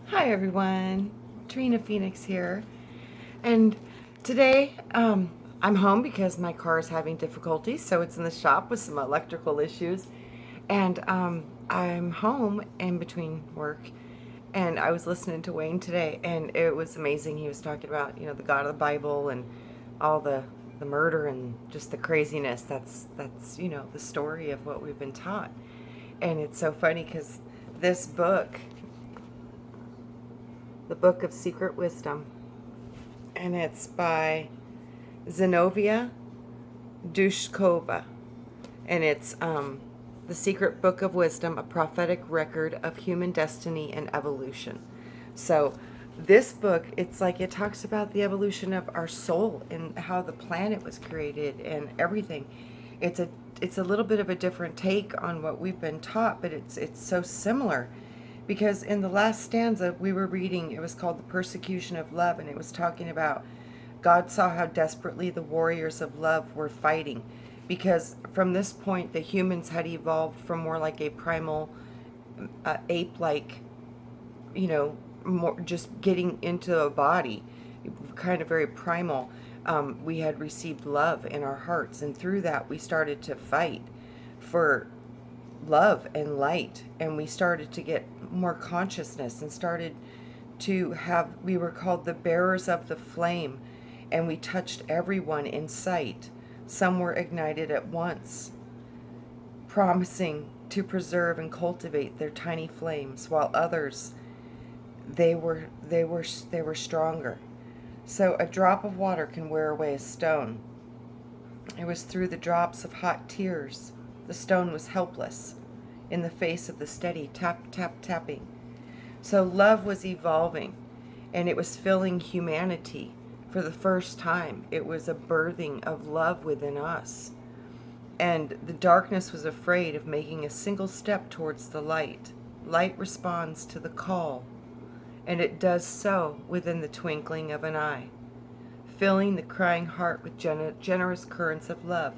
Hi everyone, Trina Phoenix here, and today I'm home because my car is having difficulties, so it's in the shop with some electrical issues, and I'm home in between work, and I was listening to Wayne today, and it was amazing. He was talking about the God of the Bible and all the murder and just the craziness. That's the story of what we've been taught, and it's so funny because this book, the Book of Secret Wisdom, and it's by Zenobia Dushkova, and it's the Secret Book of Wisdom, a prophetic record of human destiny and evolution. So this book, it's like it talks about the evolution of our soul and how the planet was created and everything. It's a little bit of a different take on what we've been taught, but it's so similar. Because in the last stanza we were reading, it was called The Persecution of Love, and it was talking about God saw how desperately the warriors of love were fighting. Because from this point, the humans had evolved from more like a primal, ape like, more just getting into a body, kind of very primal. We had received love in our hearts, and through that, we started to fight for love and light, and we started to get more consciousness and started to have, we were called the bearers of the flame, and we touched everyone in sight. Some were ignited at once, promising to preserve and cultivate their tiny flames, while others, they were stronger. So a drop of water can wear away a stone. It was through the drops of hot tears the stone was helpless in the face of the steady tap, tap, tapping. So love was evolving, and it was filling humanity for the first time. It was a birthing of love within us. And the darkness was afraid of making a single step towards the light. Light responds to the call, and it does so within the twinkling of an eye, filling the crying heart with generous currents of love.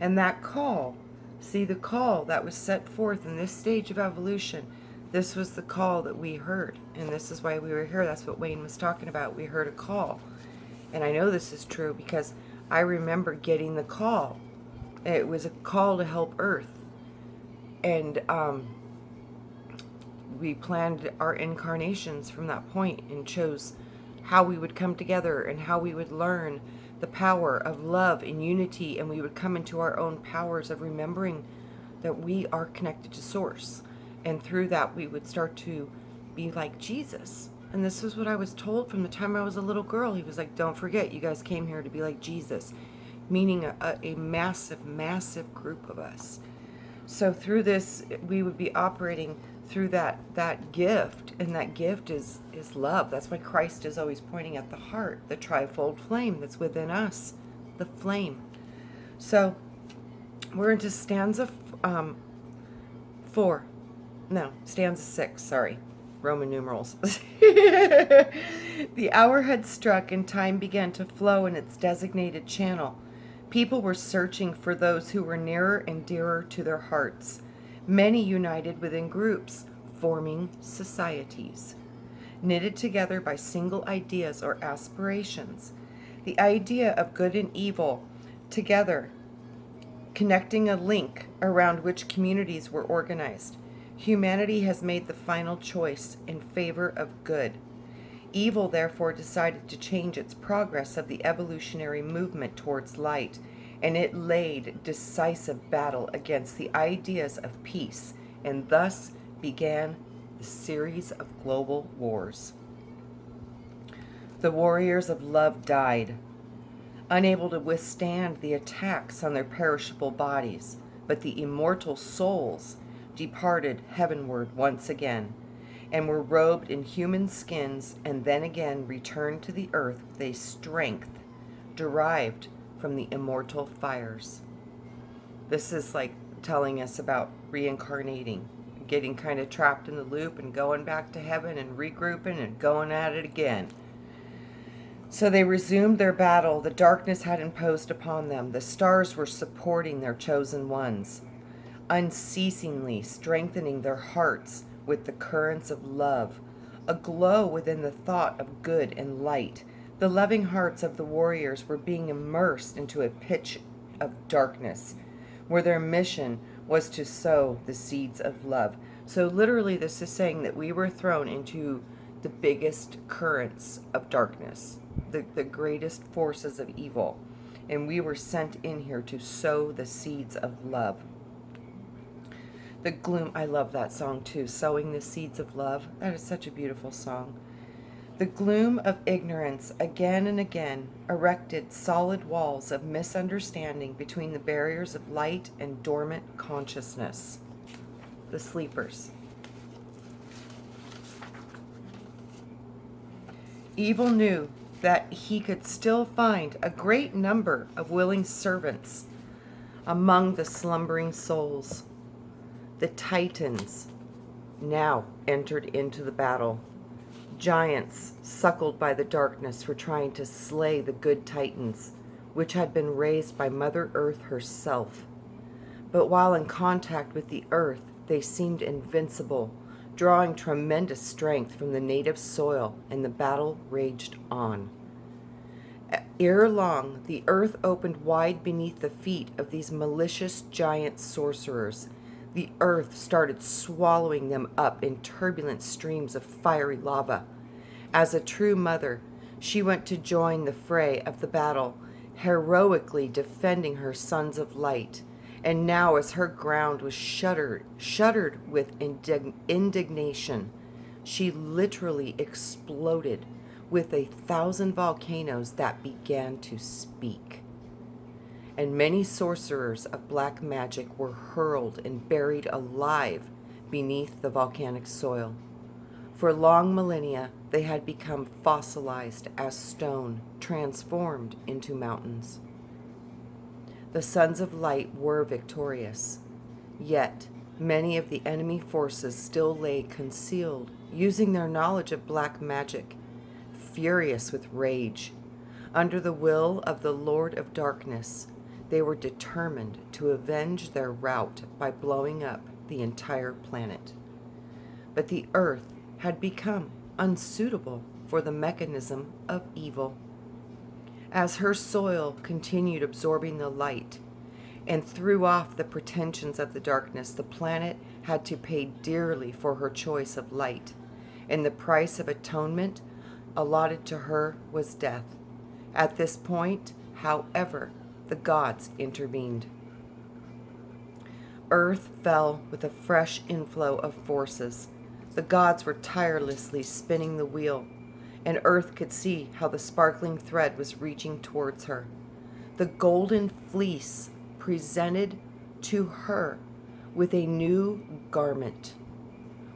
And that call, see, the call that was set forth in this stage of evolution, this was the call that we heard. And this is why we were here. That's what Wayne was talking about. We heard a call. And I know this is true because I remember getting the call. It was a call to help Earth. And we planned our incarnations from that point and chose how we would come together and how we would learn the power of love and unity, and we would come into our own powers of remembering that we are connected to Source. And through that, we would start to be like Jesus. And this was what I was told from the time I was a little girl. He was like, don't forget, you guys came here to be like Jesus, meaning a massive, massive group of us. So through this, we would be operating through that gift, and that gift is love. That's why Christ is always pointing at the heart, the trifold flame that's within us, the flame. So we're into stanza 4. No, stanza 6, sorry. Roman numerals. The hour had struck and time began to flow in its designated channel. People were searching for those who were nearer and dearer to their hearts. Many united within groups, forming societies, knitted together by single ideas or aspirations. The idea of good and evil together, connecting a link around which communities were organized. Humanity has made the final choice in favor of good. Evil therefore decided to change its progress of the evolutionary movement towards light, and it laid decisive battle against the ideas of peace, and thus began the series of global wars. The warriors of love died, unable to withstand the attacks on their perishable bodies, but the immortal souls departed heavenward once again, and were robed in human skins, and then again returned to the earth with a strength derived from the immortal fires. This is like telling us about reincarnating, getting kind of trapped in the loop and going back to heaven and regrouping and going at it again. So they resumed their battle. The darkness had imposed upon them. The stars were supporting their chosen ones, unceasingly strengthening their hearts with the currents of love, aglow within the thought of good and light. The loving hearts of the warriors were being immersed into a pitch of darkness, where their mission was to sow the seeds of love. So, literally, this is saying that we were thrown into the biggest currents of darkness, the greatest forces of evil. And we were sent in here to sow the seeds of love. The gloom, I love that song too, Sowing the Seeds of Love. That is such a beautiful song. The gloom of ignorance again and again erected solid walls of misunderstanding between the barriers of light and dormant consciousness. The sleepers. Evil knew that he could still find a great number of willing servants among the slumbering souls. The Titans now entered into the battle. Giants, suckled by the darkness, were trying to slay the good Titans, which had been raised by Mother Earth herself. But while in contact with the earth, they seemed invincible, drawing tremendous strength from the native soil, and the battle raged on. Ere long, the earth opened wide beneath the feet of these malicious giant sorcerers. The earth started swallowing them up in turbulent streams of fiery lava. As a true mother, she went to join the fray of the battle, heroically defending her sons of light. And now, as her ground was shuddered with indignation, she literally exploded with 1,000 volcanoes that began to speak. And many sorcerers of black magic were hurled and buried alive beneath the volcanic soil. For long millennia, they had become fossilized as stone, transformed into mountains. The sons of light were victorious, yet many of the enemy forces still lay concealed, using their knowledge of black magic, furious with rage. Under the will of the Lord of Darkness, they were determined to avenge their rout by blowing up the entire planet. But the earth had become unsuitable for the mechanism of evil. As her soil continued absorbing the light and threw off the pretensions of the darkness, the planet had to pay dearly for her choice of light, and the price of atonement allotted to her was death. At this point, however, the gods intervened. Earth fell with a fresh inflow of forces. The gods were tirelessly spinning the wheel, and Earth could see how the sparkling thread was reaching towards her. The golden fleece presented to her with a new garment,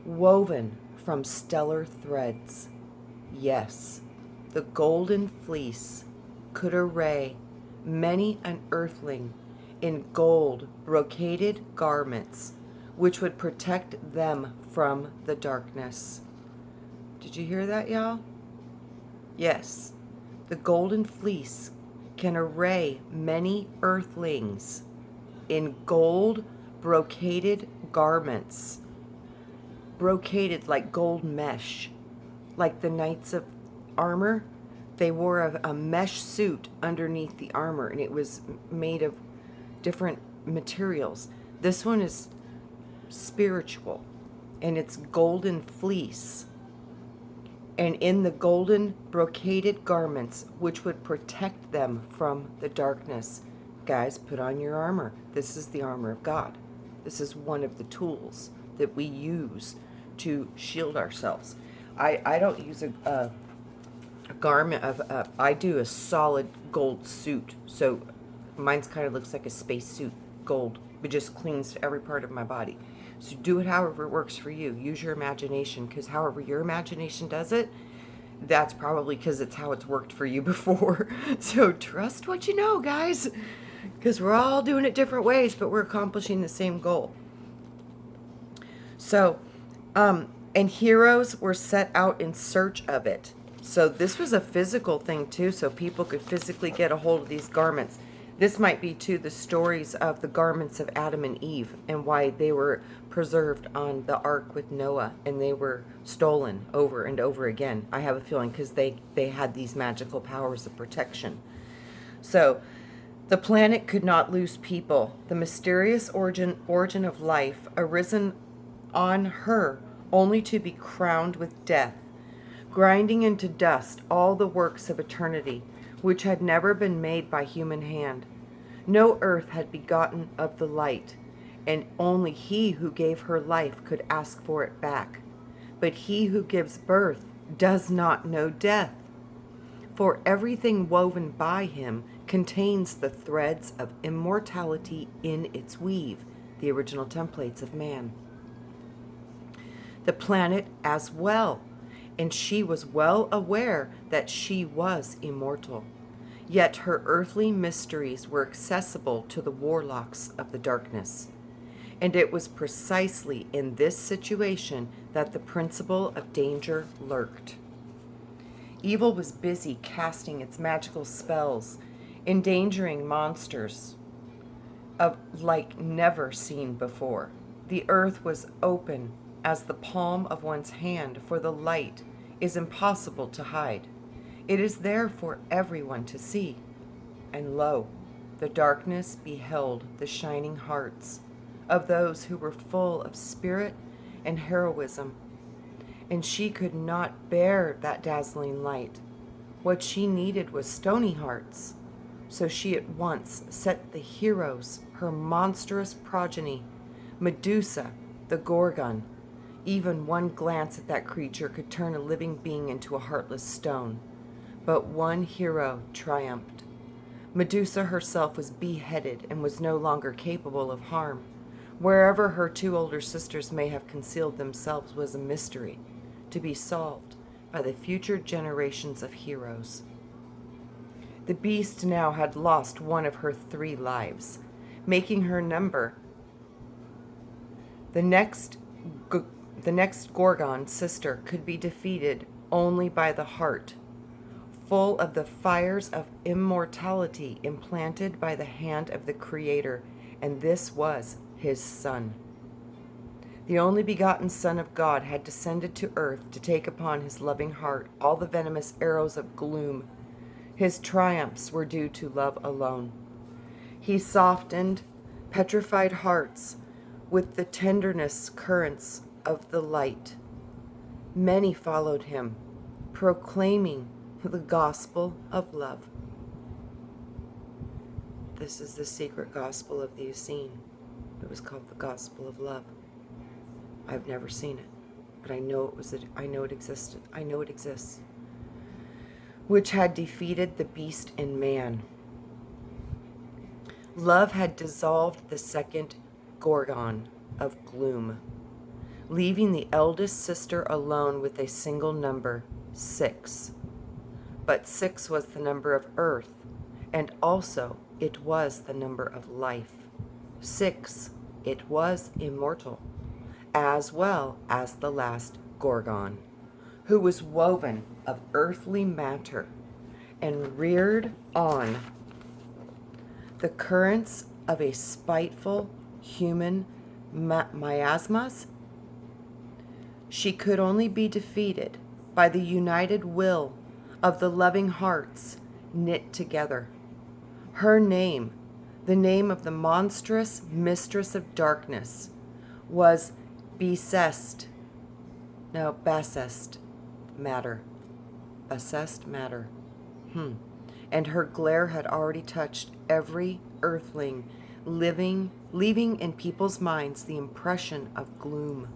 woven from stellar threads. Yes, the golden fleece could array many an earthling in gold brocaded garments which would protect them from the darkness. Did you hear that, y'all? Yes, the golden fleece can array many earthlings in gold brocaded garments, brocaded like gold mesh, like the knights of armor. They wore a mesh suit underneath the armor, and it was made of different materials. This one is spiritual, and it's golden fleece. And in the golden brocaded garments, which would protect them from the darkness. Guys, put on your armor. This is the armor of God. This is one of the tools that we use to shield ourselves. I don't use a garment of, I do a solid gold suit. So mine's kind of looks like a space suit, gold, but just clings to every part of my body. So do it however it works for you. Use your imagination, because however your imagination does it, that's probably because it's how it's worked for you before. So trust what you know, guys, because we're all doing it different ways, but we're accomplishing the same goal. So, and heroes were set out in search of it. So this was a physical thing too, so people could physically get a hold of these garments. This might be too the stories of the garments of Adam and Eve and why they were preserved on the ark with Noah and they were stolen over and over again. I have a feeling because they had these magical powers of protection. So the planet could not lose people. The mysterious origin of life arisen on her only to be crowned with death, grinding into dust all the works of eternity, which had never been made by human hand. No earth had begotten of the light, and only he who gave her life could ask for it back. But he who gives birth does not know death, for everything woven by him contains the threads of immortality in its weave, the original templates of man. The planet as well, and she was well aware that she was immortal. Yet her earthly mysteries were accessible to the warlocks of the darkness. And it was precisely in this situation that the principle of danger lurked. Evil was busy casting its magical spells, endangering monsters of like never seen before. The earth was open as the palm of one's hand, for the light is impossible to hide. It is there for everyone to see. And lo, the darkness beheld the shining hearts of those who were full of spirit and heroism. And she could not bear that dazzling light. What she needed was stony hearts. So she at once set the heroes, her monstrous progeny, Medusa, the Gorgon. Even one glance at that creature could turn a living being into a heartless stone. But one hero triumphed. Medusa herself was beheaded and was no longer capable of harm. Wherever her two older sisters may have concealed themselves was a mystery to be solved by the future generations of heroes. The beast now had lost one of her 3 lives, making her number the next Gorgon sister could be defeated only by the heart, full of the fires of immortality implanted by the hand of the Creator, and this was his son. The only begotten Son of God had descended to earth to take upon his loving heart all the venomous arrows of gloom. His triumphs were due to love alone. He softened petrified hearts with the tenderness currents of the light. Many followed him, proclaiming the gospel of love. This is the secret gospel of the Essene. It was called the gospel of love. I've never seen it, but I know it existed. I know it exists. Which had defeated the beast in man. Love had dissolved the second Gorgon of gloom, leaving the eldest sister alone with a single number, 6. But 6 was the number of earth, and also it was the number of life. 6, it was immortal, as well as the last Gorgon, who was woven of earthly matter and reared on the currents of a spiteful human miasmas. She could only be defeated by the united will of the loving hearts knit together. Her name, the name of the monstrous mistress of darkness, was Basest matter. Basest matter. And her glare had already touched every earthling living, leaving in people's minds the impression of gloom.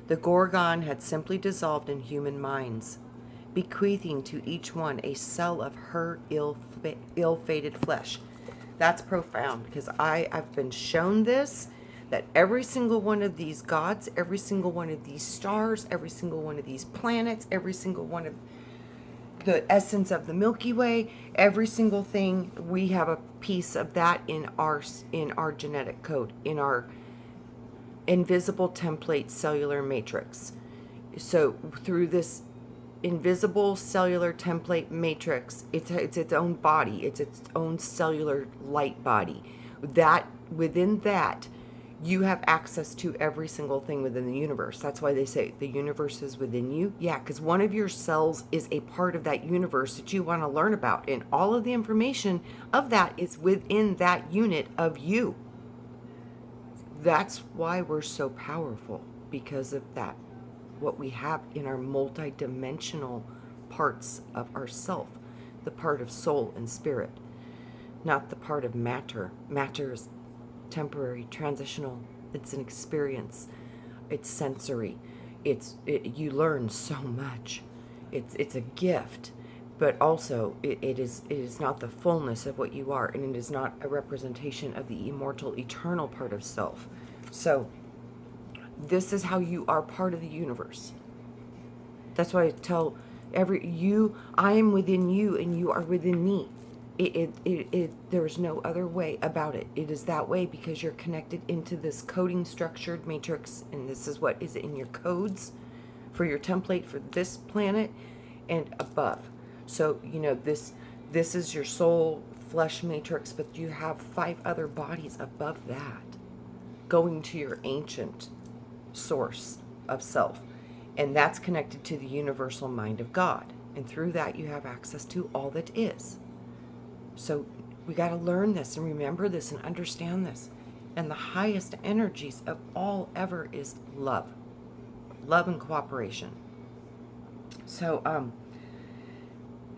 The Gorgon had simply dissolved in human minds, bequeathing to each one a cell of her ill-fated flesh. That's profound, because I've been shown this, that every single one of these gods, every single one of these stars, every single one of these planets, every single one of the essence of the Milky Way, every single thing, we have a piece of that in our genetic code, in our invisible template cellular matrix. So through this invisible cellular template matrix. It's its own body. It's its own cellular light body. That within that, you have access to every single thing within the universe. That's why they say the universe is within you. Yeah, because one of your cells is a part of that universe that you want to learn about. And all of the information of that is within that unit of you. That's why we're so powerful, because of that. What we have in our multidimensional parts of ourself, the part of soul and spirit, not the part of matter. Matter is temporary, transitional. It's an experience. It's sensory. You learn so much. It's a gift, but also it is not the fullness of what you are, and it is not a representation of the immortal, eternal part of self. So this is how you are part of the universe. That's why I tell I am within you and you are within me. There is no other way about it. It is that way because you're connected into this coding structured matrix, and this is what is in your codes for your template for this planet and above. So, this is your soul flesh matrix, but you have 5 other bodies above that, going to your ancient source of self. And that's connected to the universal mind of God. And through that, you have access to all that is. So we got to learn this and remember this and understand this. And the highest energies of all ever is love. Love and cooperation. So,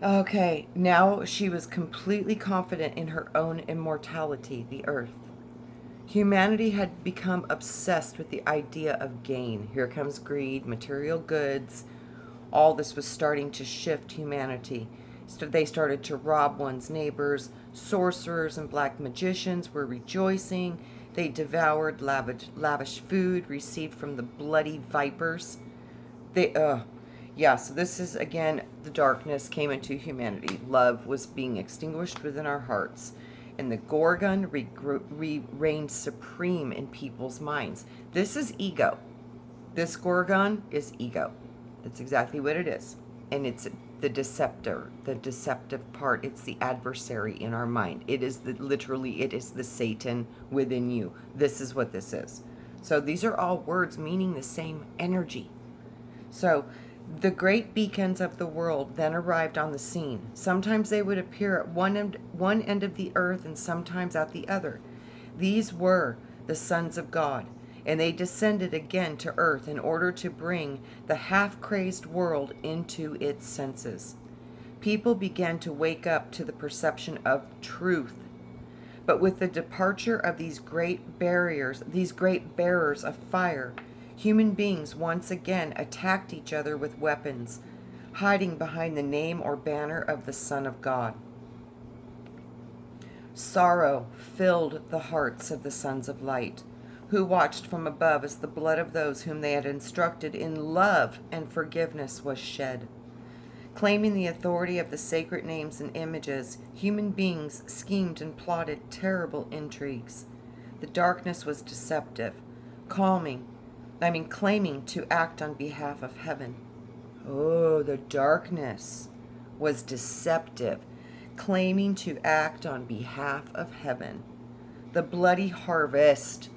okay, now she was completely confident in her own immortality, the earth. Humanity had become obsessed with the idea of gain. Here comes greed, material goods. All this was starting to shift humanity. So they started to rob one's neighbors. Sorcerers and black magicians were rejoicing. They devoured lavish food received from the bloody vipers. So this is, again, the darkness came into humanity. Love was being extinguished within our hearts. And the Gorgon reigned supreme in people's minds. This is ego. This Gorgon is ego. That's exactly what it is. And it's the deceptive part. It's the adversary in our mind. It is it is the Satan within you. This is what this is. So these are all words meaning the same energy. So the great beacons of the world then arrived on the scene. Sometimes they would appear at one end of the earth and sometimes at the other. These were the sons of God, and they descended again to earth in order to bring the half-crazed world into its senses. People began to wake up to the perception of truth. But with the departure of these great bearers of fire, human beings once again attacked each other with weapons, hiding behind the name or banner of the Son of God. Sorrow filled the hearts of the sons of light, who watched from above as the blood of those whom they had instructed in love and forgiveness was shed. Claiming the authority of the sacred names and images, human beings schemed and plotted terrible intrigues. The darkness was deceptive, claiming to act on behalf of heaven. Oh, the darkness was deceptive, claiming to act on behalf of heaven. The bloody harvest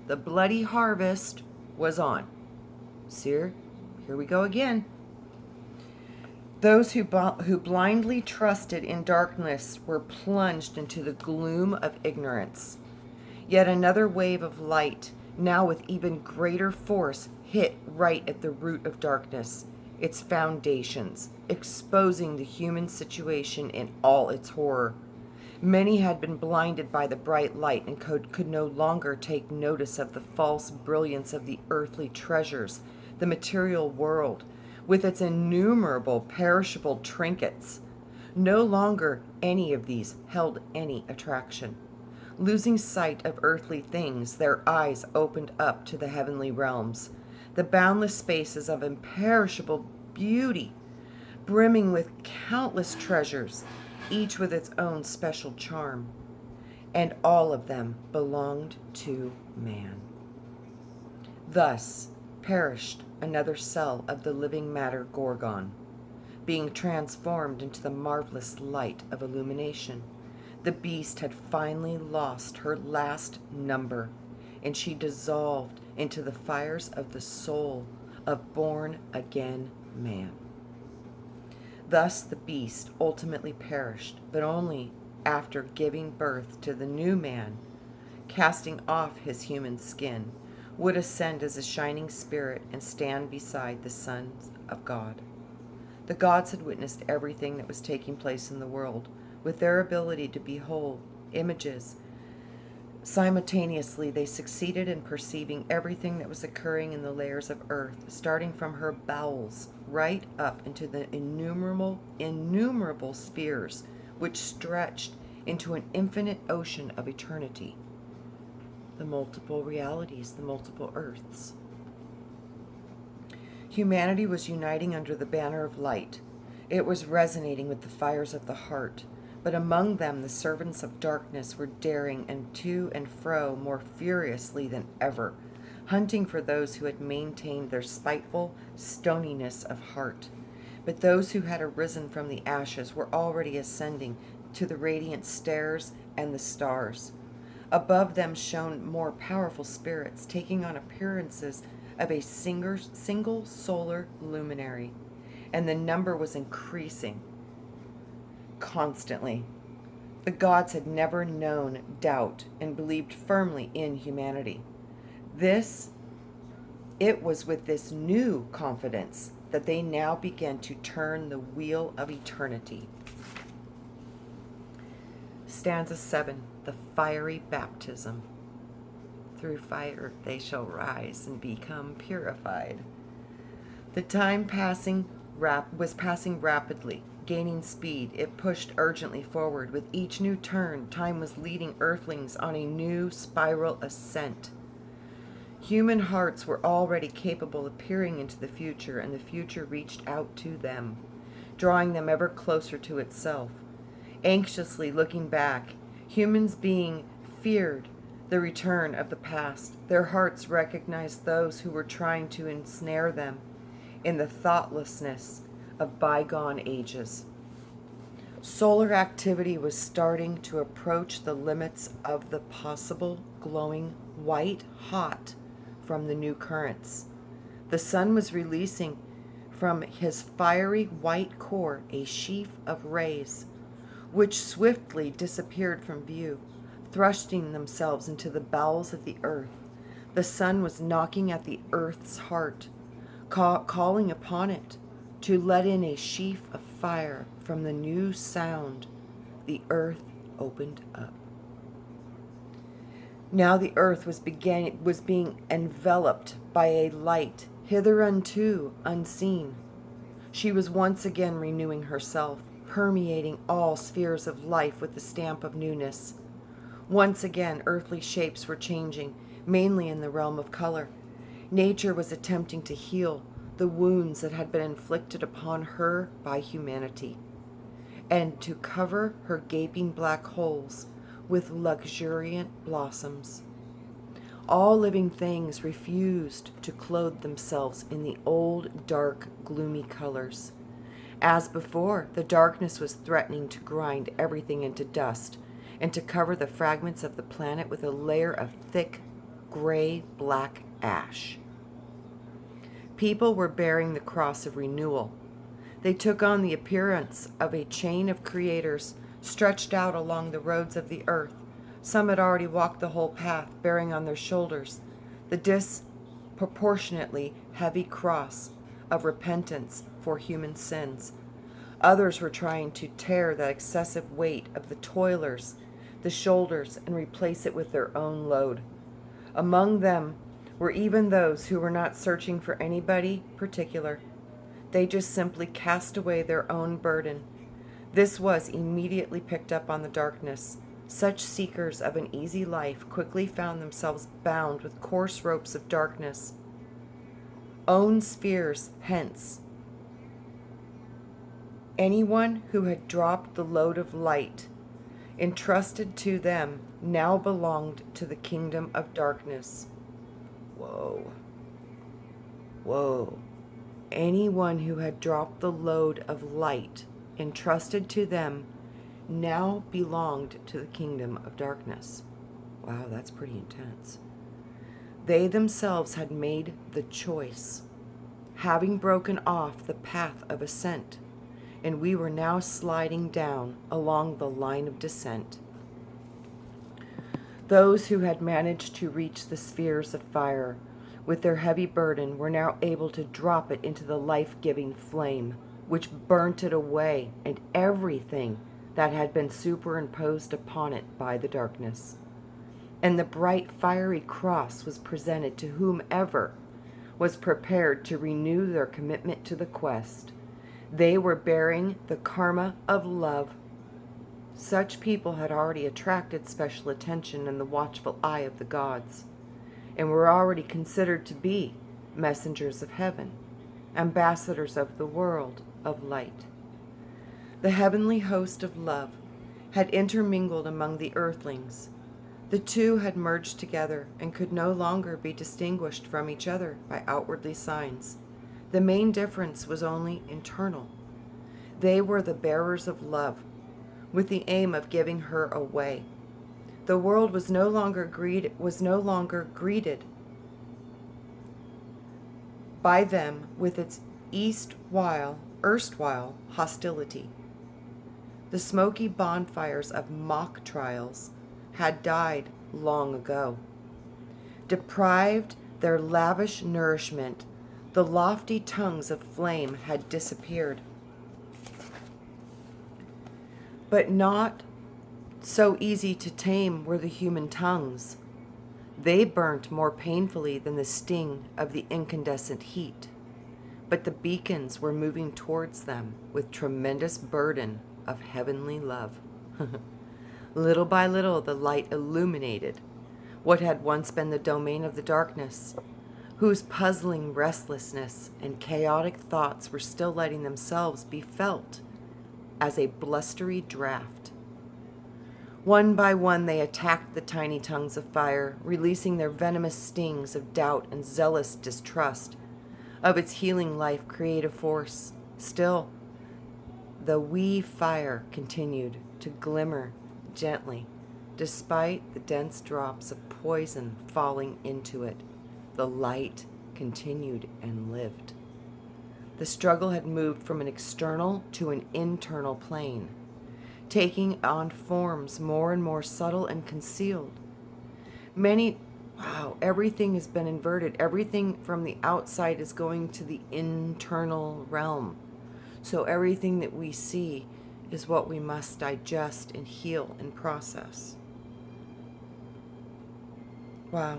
was on. See, here we go again. Those who blindly trusted in darkness were plunged into the gloom of ignorance. Yet another wave of light, now with even greater force, hit right at the root of darkness, its foundations, exposing the human situation in all its horror. Many had been blinded by the bright light and could no longer take notice of the false brilliance of the earthly treasures, the material world, with its innumerable perishable trinkets. No longer any of these held any attraction. Losing sight of earthly things, their eyes opened up to the heavenly realms, the boundless spaces of imperishable beauty, brimming with countless treasures, each with its own special charm. And all of them belonged to man. Thus perished another cell of the living matter Gorgon. being transformed into the marvelous light of illumination. The beast had finally lost her last number, and she dissolved into the fires of the soul of born-again man. Thus the beast ultimately perished, but only after giving birth to the new man, casting off his human skin, would ascend as a shining spirit and stand beside the sons of God. The gods had witnessed everything that was taking place in the world. With their ability to behold images, simultaneously they succeeded in perceiving everything that was occurring in the layers of earth, starting from her bowels right up into the innumerable spheres which stretched into an infinite ocean of eternity. The multiple realities, the multiple earths. Humanity was uniting under the banner of light. It was resonating with the fires of the heart. But among them the servants of darkness were daring and to and fro more furiously than ever, hunting for those who had maintained their spiteful stoniness of heart. But those who had arisen from the ashes were already ascending to the radiant stairs and the stars. Above them shone more powerful spirits, taking on appearances of a single solar luminary, and the number was increasing constantly. The gods had never known doubt and believed firmly in humanity. It was with this new confidence that they now began to turn the wheel of eternity. Stanza 7, the fiery baptism. Through fire they shall rise and become purified. The time was passing rapidly. Gaining speed, it pushed urgently forward. With each new turn, time was leading earthlings on a new spiral ascent. Human hearts were already capable of peering into the future, and the future reached out to them, drawing them ever closer to itself. Anxiously looking back, humans being feared the return of the past. Their hearts recognized those who were trying to ensnare them in the thoughtlessness of bygone ages. Solar activity was starting to approach the limits of the possible, glowing white hot from the new currents. The sun was releasing from his fiery white core a sheaf of rays, which swiftly disappeared from view, thrusting themselves into the bowels of the earth. The sun was knocking at the earth's heart, calling upon it to let in a sheaf of fire from the new sound. The earth opened up. Now the earth was being enveloped by a light hitherunto unseen. She was once again renewing herself, permeating all spheres of life with the stamp of newness. Once again, earthly shapes were changing, mainly in the realm of color. Nature was attempting to heal the wounds that had been inflicted upon her by humanity, and to cover her gaping black holes with luxuriant blossoms. All living things refused to clothe themselves in the old, dark, gloomy colors. As before, the darkness was threatening to grind everything into dust and to cover the fragments of the planet with a layer of thick, gray-black ash. People were bearing the cross of renewal. They took on the appearance of a chain of creators stretched out along the roads of the earth. Some had already walked the whole path, bearing on their shoulders the disproportionately heavy cross of repentance for human sins. Others were trying to tear that excessive weight of the toilers, the shoulders, and replace it with their own load. Among them were even those who were not searching for anybody particular. They just simply cast away their own burden. This was immediately picked up on the darkness. Such seekers of an easy life quickly found themselves bound with coarse ropes of darkness. Own spheres, hence. Anyone who had dropped the load of light entrusted to them now belonged to the kingdom of darkness. Whoa. Whoa. Anyone who had dropped the load of light entrusted to them now belonged to the kingdom of darkness. Wow, that's pretty intense. They themselves had made the choice, having broken off the path of ascent, and we were now sliding down along the line of descent. Those who had managed to reach the spheres of fire with their heavy burden were now able to drop it into the life-giving flame, which burnt it away and everything that had been superimposed upon it by the darkness. And the bright fiery cross was presented to whomever was prepared to renew their commitment to the quest. They were bearing the karma of love. Such people had already attracted special attention and the watchful eye of the gods, and were already considered to be messengers of heaven, ambassadors of the world of light. The heavenly host of love had intermingled among the earthlings. The two had merged together and could no longer be distinguished from each other by outwardly signs. The main difference was only internal. They were the bearers of love, with the aim of giving her away. The world was no longer greeted by them with its erstwhile hostility. The smoky bonfires of mock trials had died long ago. Deprived their lavish nourishment, the lofty tongues of flame had disappeared. But not so easy to tame were the human tongues. They burnt more painfully than the sting of the incandescent heat. But the beacons were moving towards them with tremendous burden of heavenly love. Little by little, the light illuminated what had once been the domain of the darkness, whose puzzling restlessness and chaotic thoughts were still letting themselves be felt as a blustery draft. One by one, they attacked the tiny tongues of fire, releasing their venomous stings of doubt and zealous distrust of its healing life creative force. Still, the wee fire continued to glimmer gently, despite the dense drops of poison falling into it. The light continued and lived. The struggle had moved from an external to an internal plane, taking on forms more and more subtle and concealed. Everything has been inverted. Everything from the outside is going to the internal realm. So everything that we see is what we must digest and heal and process. Wow.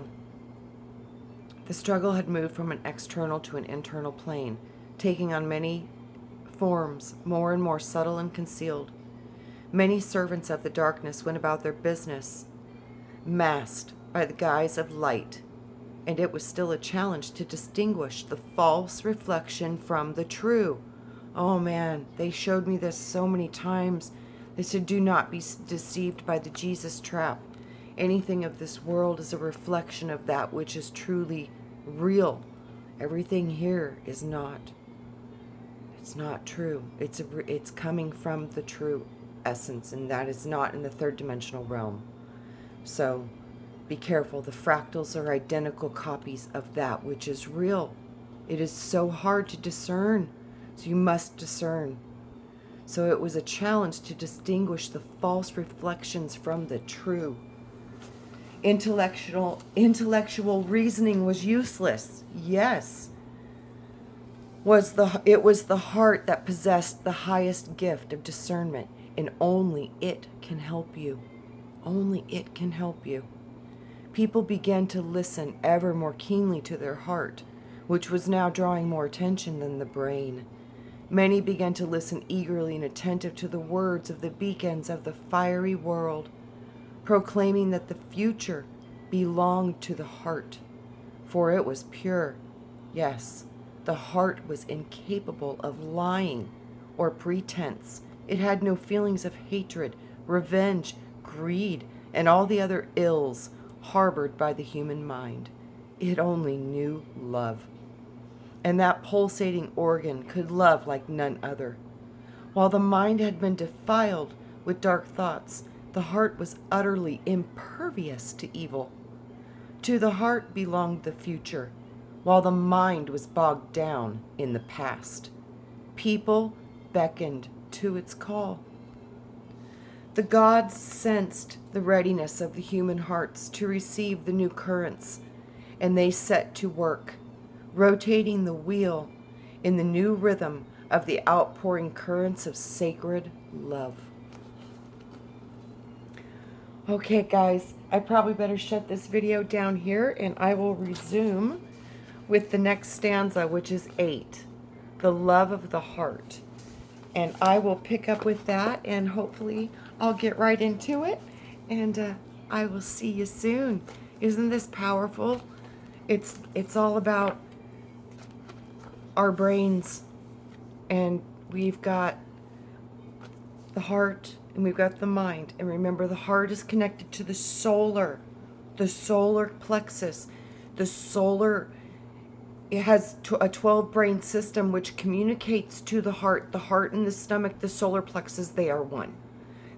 The struggle had moved from an external to an internal plane, taking on many forms, more and more subtle and concealed. Many servants of the darkness went about their business, masked by the guise of light, and it was still a challenge to distinguish the false reflection from the true. Oh man, they showed me this so many times. They said, do not be deceived by the Jesus trap. Anything of this world is a reflection of that which is truly real. Everything here is not. It's not true. It's coming from the true essence, and that is not in the third dimensional realm. So be careful. The fractals are identical copies of that which is real. It is so hard to discern. So you must discern. So it was a challenge to distinguish the false reflections from the true. Intellectual reasoning was useless. Yes. It was the heart that possessed the highest gift of discernment, and only it can help you. Only it can help you. People began to listen ever more keenly to their heart, which was now drawing more attention than the brain. Many began to listen eagerly and attentive to the words of the beacons of the fiery world, proclaiming that the future belonged to the heart, for it was pure. Yes, the heart was incapable of lying or pretense. It had no feelings of hatred, revenge, greed, and all the other ills harbored by the human mind. It only knew love. and that pulsating organ could love like none other. While the mind had been defiled with dark thoughts, the heart was utterly impervious to evil. To the heart belonged the future, while the mind was bogged down in the past. People beckoned to its call. The gods sensed the readiness of the human hearts to receive the new currents, and they set to work, rotating the wheel in the new rhythm of the outpouring currents of sacred love. Okay, guys, I probably better shut this video down here, and I will resume with the next stanza, which is 8, the love of the heart. And I will pick up with that, and hopefully I'll get right into it, and I will see you soon. Isn't this powerful? It's all about our brains, and we've got the heart and we've got the mind. And remember, the heart is connected to the solar plexus. The solar, it has a 12 brain system which communicates to the heart. The heart and the stomach, the solar plexus, they are one.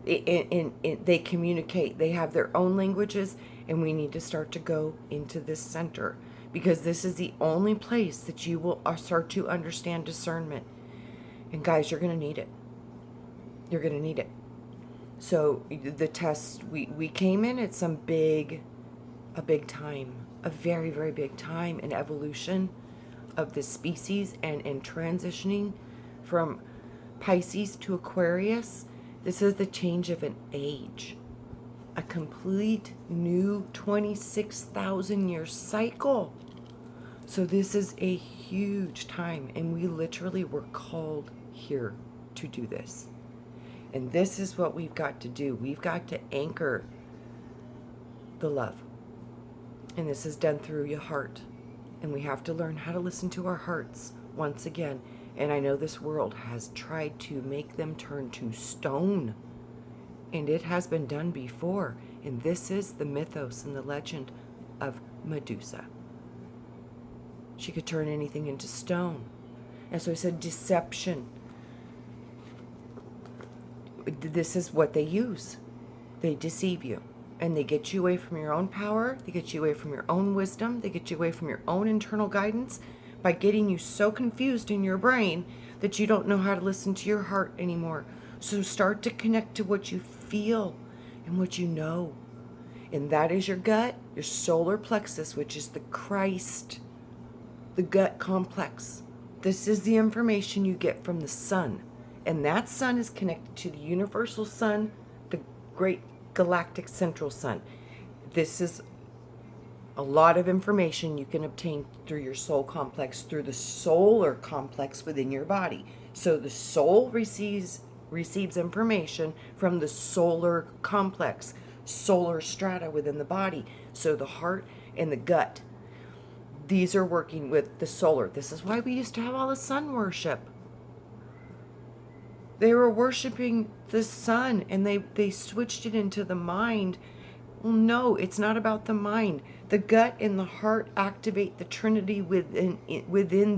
They communicate. They have their own languages, and we need to start to go into this center, because this is the only place that you will start to understand discernment. And guys, you're going to need it. You're going to need it. So the tests, we came in at a big time, a very, very big time in evolution of the species, and in transitioning from Pisces to Aquarius. This is the change of an age, a complete new 26,000 year cycle. So this is a huge time, and we literally were called here to do this. And this is what we've got to do. We've got to anchor the love. And this is done through your heart. And we have to learn how to listen to our hearts once again. And I know this world has tried to make them turn to stone. And it has been done before. And this is the mythos and the legend of Medusa. She could turn anything into stone. And so I said deception. This is what they use. They deceive you. And they get you away from your own power. They get you away from your own wisdom. They get you away from your own internal guidance by getting you so confused in your brain that you don't know how to listen to your heart anymore. So start to connect to what you feel and what you know. And that is your gut, your solar plexus, which is the Christ, the gut complex. This is the information you get from the sun. And that sun is connected to the universal sun, the great galactic central sun. This is a lot of information you can obtain through your soul complex, through the solar complex within your body. So the soul receives information from the solar complex, solar strata within the body. So the heart and the gut, these are working with the solar. This is why we used to have all the sun worship. They were worshiping the sun, and they switched it into the mind. Well, no, it's not about the mind. The gut and the heart activate the Trinity within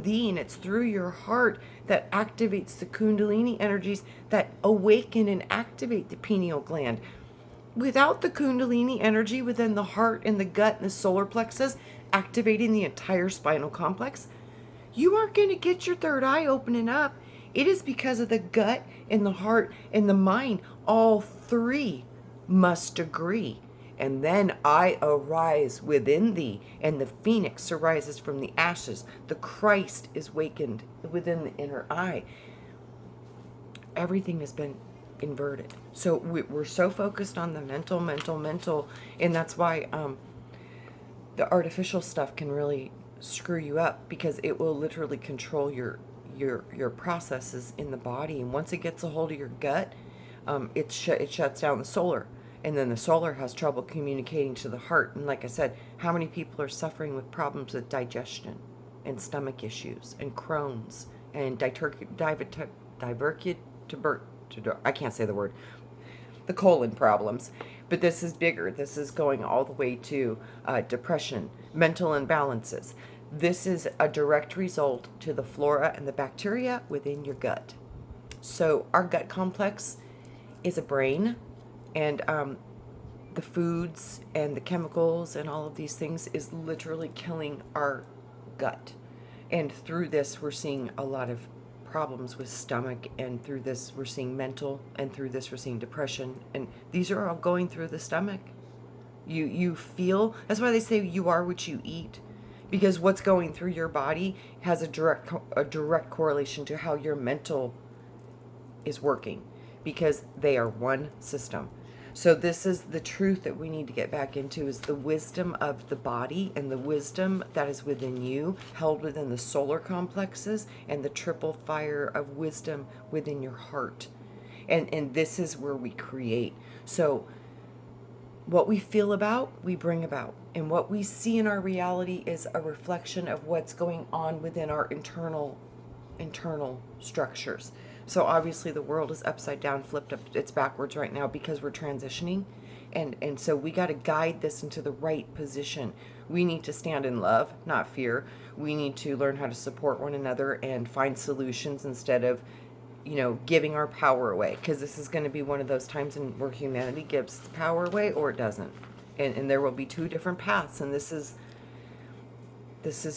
thee, and it's through your heart that activates the Kundalini energies that awaken and activate the pineal gland. Without the Kundalini energy within the heart and the gut and the solar plexus activating the entire spinal complex, you aren't going to get your third eye opening up. It is because of the gut and the heart and the mind. All three must agree. And then I arise within thee, and the phoenix arises from the ashes. The Christ is wakened within the inner eye. Everything has been inverted. So we're so focused on the mental, and that's why the artificial stuff can really screw you up, because it will literally control your processes in the body. And once it gets a hold of your gut, it shuts down the solar. And then the solar has trouble communicating to the heart. And like I said, how many people are suffering with problems with digestion and stomach issues and Crohn's and I can't say the word, the colon problems. But this is bigger. This is going all the way to depression, mental imbalances. This is a direct result to the flora and the bacteria within your gut. So our gut complex is a brain, and the foods and the chemicals and all of these things is literally killing our gut. And through this, we're seeing a lot of problems with stomach, and through this, we're seeing mental, and through this, we're seeing depression. And these are all going through the stomach. You feel, that's why they say you are what you eat, because what's going through your body has a direct correlation to how your mental is working, because they are one system. So this is the truth that we need to get back into, is the wisdom of the body and the wisdom that is within you, held within the solar complexes, and the triple fire of wisdom within your heart. And this is where we create. So what we feel about, we bring about. And what we see in our reality is a reflection of what's going on within our internal structures. So obviously the world is upside down, flipped up, it's backwards right now because we're transitioning. And so we got to guide this into the right position. We need to stand in love, not fear. We need to learn how to support one another and find solutions instead of, giving our power away. Because this is going to be one of those times where humanity gives the power away or it doesn't. And there will be two different paths. And this is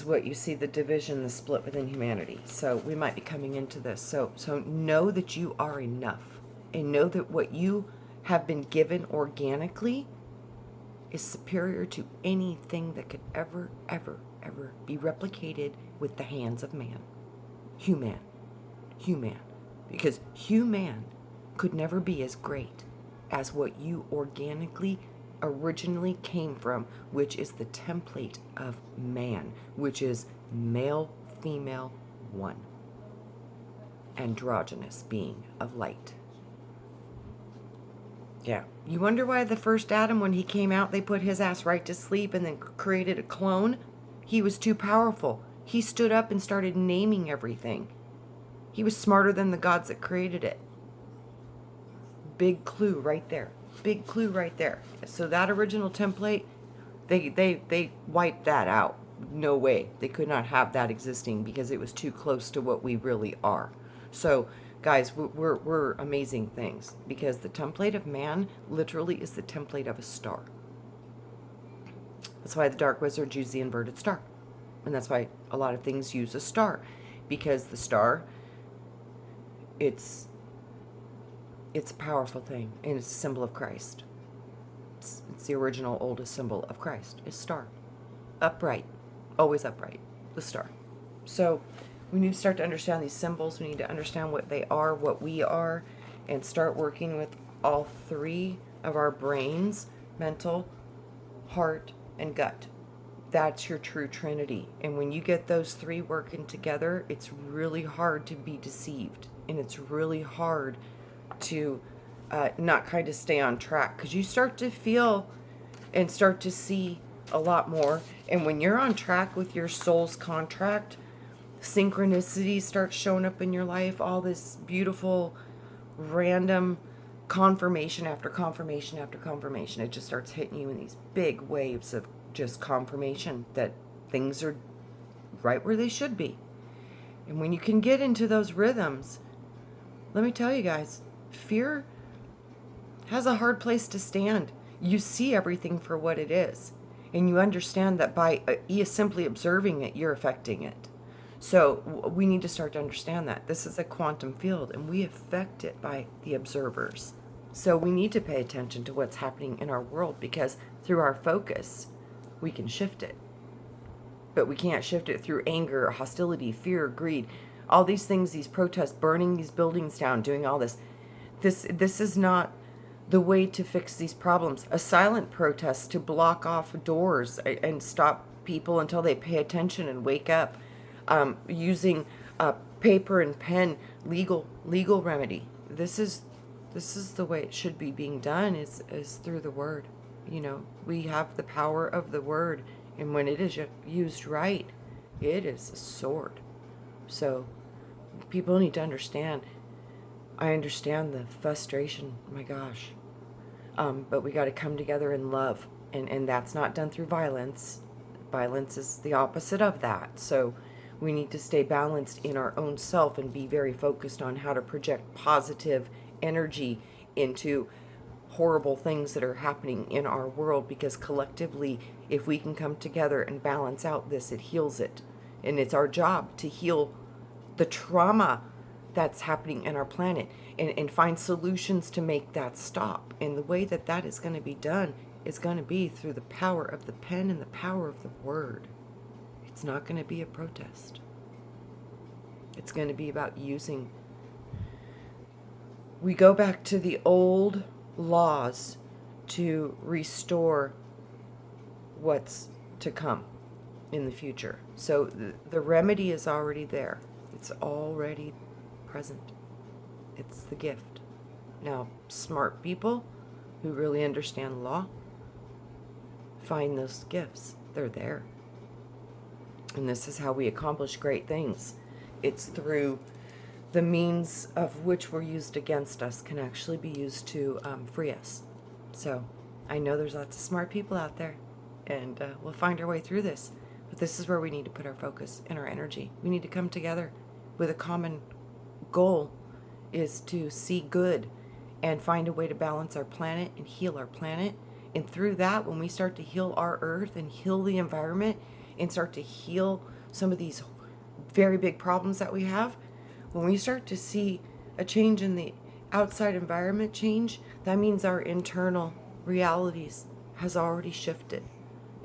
what you see, the division, the split within humanity. So we might be coming into this. So know that you are enough. And know that what you have been given organically is superior to anything that could ever, ever, ever be replicated with the hands of man. Human. Because human could never be as great as what you organically originally came from, which is the template of man, which is male, female, one. Androgynous being of light. Yeah. You wonder why the first Adam, when he came out, they put his ass right to sleep and then created a clone? He was too powerful. He stood up and started naming everything. He was smarter than the gods that created it. Big clue right there. Big clue right there. So that original template, they wiped that out. No way. They could not have that existing because it was too close to what we really are. So guys, we're amazing things, because the template of man literally is the template of a star. That's why the dark wizards use the inverted star. And that's why a lot of things use a star, because the star, it's a powerful thing, and it's a symbol of Christ. It's the original oldest symbol of Christ, is star. Upright, always upright, the star. So we need to start to understand these symbols. We need to understand what they are, what we are, and start working with all three of our brains: mental, heart, and gut. That's your true trinity. And when you get those three working together, it's really hard to be deceived. And it's really hard to not kind of stay on track, because you start to feel and start to see a lot more. And when you're on track with your soul's contract, synchronicity starts showing up in your life. All this beautiful random confirmation after confirmation after confirmation. It just starts hitting you in these big waves of just confirmation that things are right where they should be. And when you can get into those rhythms, let me tell you guys, fear has a hard place to stand. You see everything for what it is, and you understand that by simply observing it, you're affecting it. So we need to start to understand that this is a quantum field, and we affect it by the observers. So we need to pay attention to what's happening in our world, because through our focus, we can shift it. But we can't shift it through anger, hostility, fear, greed, all these things, these protests, burning these buildings down, doing all this. This is not the way to fix these problems. A silent protest to block off doors and stop people until they pay attention and wake up. Using paper and pen, legal remedy. This is the way it should be being done, is through the word. We have the power of the word, and when it is used right, it is a sword. So people need to understand. I understand the frustration, my gosh. But we got to come together in love, and that's not done through violence. Violence is the opposite of that. So we need to stay balanced in our own self and be very focused on how to project positive energy into horrible things that are happening in our world, because collectively, if we can come together and balance out this, it heals it. And it's our job to heal the trauma that's happening in our planet, and find solutions to make that stop. And the way that that is going to be done is going to be through the power of the pen and the power of the word. It's not going to be a protest. It's going to be about using. We go back to the old laws to restore what's to come in the future. So the remedy is already there. It's already present. It's the gift. Now, smart people who really understand law find those gifts. They're there. And this is how we accomplish great things. It's through the means of which were used against us can actually be used to free us. So I know there's lots of smart people out there, and we'll find our way through this. But this is where we need to put our focus and our energy. We need to come together with a common goal, is to see good and find a way to balance our planet and heal our planet. And through that, when we start to heal our earth and heal the environment and start to heal some of these very big problems that we have, when we start to see a change in the outside environment change, that means our internal realities has already shifted.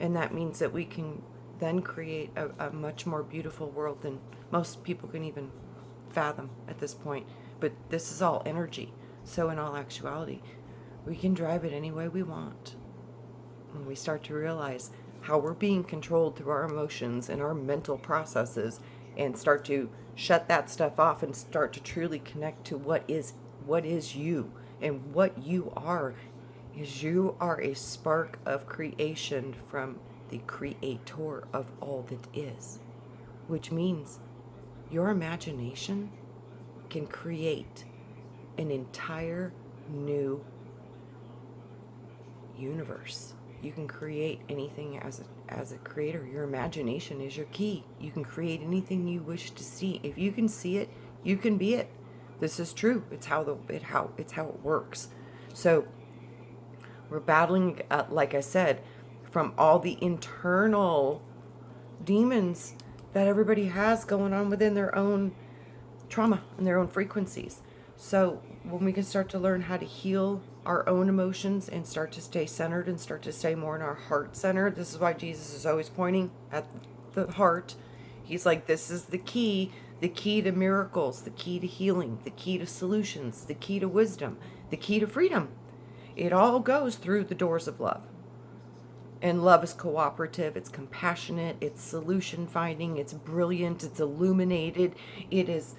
And that means that we can then create a much more beautiful world than most people can even fathom at this point. But this is all energy. So in all actuality, we can drive it any way we want. When we start to realize how we're being controlled through our emotions and our mental processes, and start to shut that stuff off and start to truly connect to what is you. And what you are is, you are a spark of creation from the creator of all that is, which means your imagination can create an entire new universe. You can create anything as a creator. Your imagination is your key. You can create anything you wish to see. If you can see it, you can be it. This is true. It's how it works. So we're battling, like I said, from all the internal demons that everybody has going on within their own trauma and their own frequencies. So when we can start to learn how to heal our own emotions and start to stay centered and start to stay more in our heart center, this is why Jesus is always pointing at the heart. He's like, this is the key to miracles, the key to healing, the key to solutions, the key to wisdom, the key to freedom. It all goes through the doors of love. And love is cooperative, it's compassionate, it's solution finding, it's brilliant, it's illuminated, it is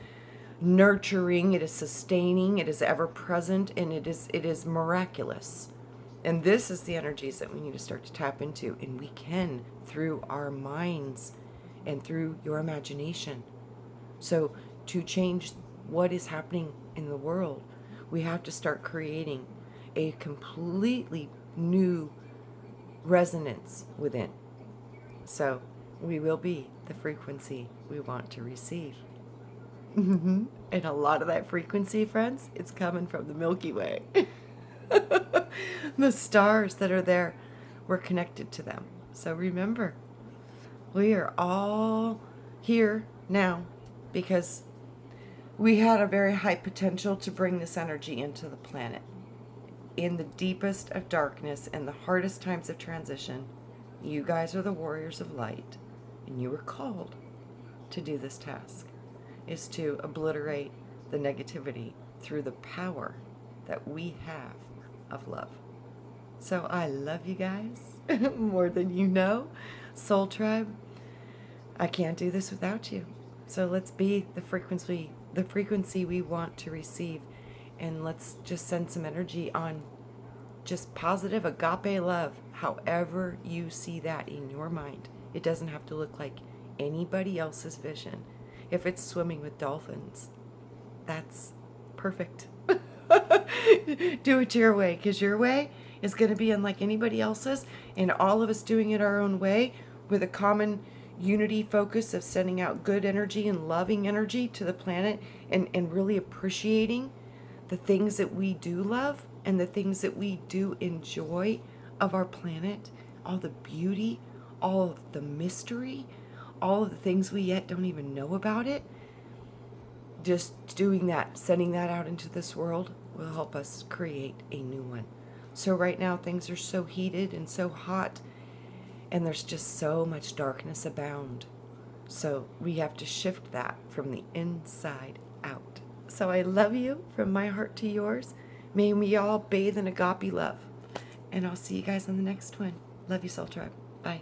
nurturing, it is sustaining, it is ever present, and it is miraculous. And this is the energies that we need to start to tap into, and we can through our minds and through your imagination. So to change what is happening in the world, we have to start creating a completely new resonance within. So we will be the frequency we want to receive. And a lot of that frequency, friends, it's coming from the Milky Way. The stars that are there, we're connected to them. So remember, we are all here now because we had a very high potential to bring this energy into the planet. In the deepest of darkness and the hardest times of transition, you guys are the warriors of light, and you were called to do this task, is to obliterate the negativity through the power that we have of love. So I love you guys more than you know. Soul Tribe, I can't do this without you. So let's be the frequency we want to receive. And let's just send some energy on just positive agape love, however you see that in your mind. It doesn't have to look like anybody else's vision. If it's swimming with dolphins, that's perfect. Do it your way, because your way is going to be unlike anybody else's. And all of us doing it our own way, with a common unity focus of sending out good energy and loving energy to the planet, and really appreciating the things that we do love and the things that we do enjoy of our planet, all the beauty, all of the mystery, all of the things we yet don't even know about it. Just doing that, sending that out into this world will help us create a new one. So right now things are so heated and so hot, and there's just so much darkness abound. So we have to shift that from the inside out. So I love you from my heart to yours. May we all bathe in agape love. And I'll see you guys on the next one. Love you, Soul Tribe. Bye.